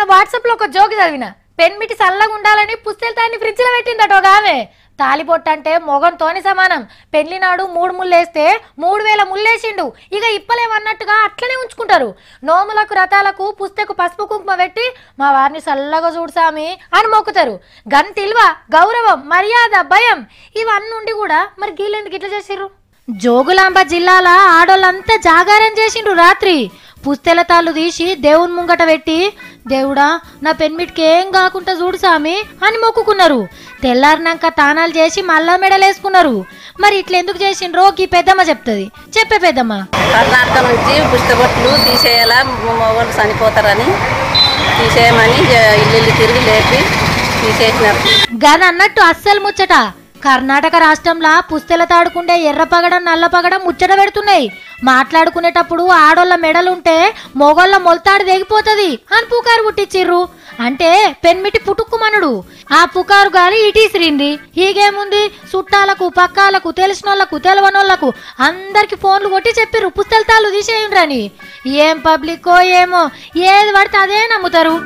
మన వాట్సాప్ లో ఒక జోక్ చదివిన పెన్మిటి చల్లగా ఉండాలని పుస్తెలతాన్ని ఫ్రిడ్జ్ లో పెట్టిందట ఒక ఆమె. తాలిబొట్టు అంటే మొగంతోని సమానం. పెళ్లినాడు 3 ముళ్ళేస్తే 3000 ముళ్ళేసిండు. ఇక ఇప్పలేమన్నట్టుగా అట్లనే ఉంచుకుంటారు. నోములకు రథాలకు పుస్తకు పసుపు కుంకుమ పెట్టి మా వారిని చల్లగా చూడసామి అని మొక్కుతారు. గంతిల్వ గౌరవం మర్యాద భయం ఇవన్నీ కూడా మరి గీళ్ళెందుకు ఇట్లా చేసిర్రు? జోగులాంబ జిల్లాల ఆడోళ్ళంతా జాగారం చేసిండ్రు. రాత్రి పుస్తెల తాళ్ళు తీసి దేవుని ముంగట పెట్టి దేవుడా నా పెన్మిటికి ఏం కాకుండా చూడు సామి అని మొక్కుకున్నారు. తెల్లారినాక తానాలు చేసి మళ్ళా మెడలేసుకున్నారు. మరి ఇట్లా ఎందుకు చేసిండ్రో ఈ పెద్దమ్మ చెప్తుంది. చెప్పే పెద్దమ్మ. కర్ణాటక నుంచి పుస్తబొట్లు తీసేయాలా, మొగలు చనిపోతారని తీసేయమని ఇల్లు తిరిగి లేపి తీసేసినారు. గదన్నట్టు అస్సలు ముచ్చట. కర్ణాటక రాష్ట్రంలో పుస్తెల తాడుకుండే ఎర్ర పగడం నల్ల పగడం ముచ్చట పెడుతున్నాయి. మాట్లాడుకునేటప్పుడు ఆడోళ్ళ మెడలుంటే మొగోళ్ళ మొలతాడు తెగిపోతుంది అని పుకారు పుట్టించిర్రు. అంటే పెన్మిటి పుట్టుక్కుమనుడు. ఆ పుకారు గాలి ఇటీసిరింది. హీగేముంది, చుట్టాలకు పక్కాలకు తెలిసినోళ్లకు తెలవనోళ్లకు అందరికి ఫోన్లు కొట్టి చెప్పిర్రు పుస్తెల తాళ్ళు తీసేయండి అని. ఏం పబ్లిక్కో ఏమో ఏది పడితే అదే నమ్ముతారు.